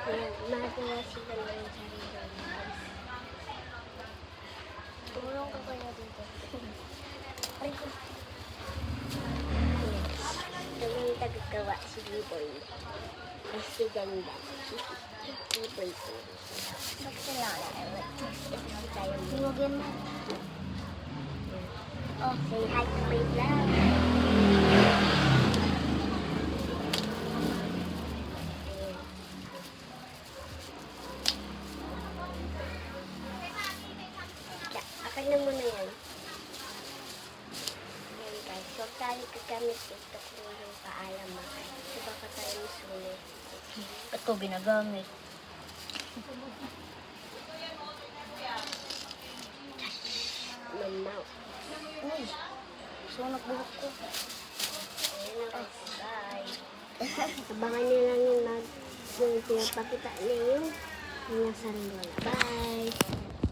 Magawa sila ng sarili. Tulong ka kaya dito. Ay ko. Ito yung tagagawa si Liboy. Kasi ganda. Liboy ko. Ba't sila na? Sinugin mo. Oh, say hi to my vlog. Akin na muna yan. Ayan guys. So tayo gagamit ito kung yung paalam mo. So baka tayo masulit. Ito ginagamit. Mamaw. Uy, so nagbuhok ko. Ayan na guys. Bye. Abangan nyo lang yung pinapakita niya yung nasa rin. Bye.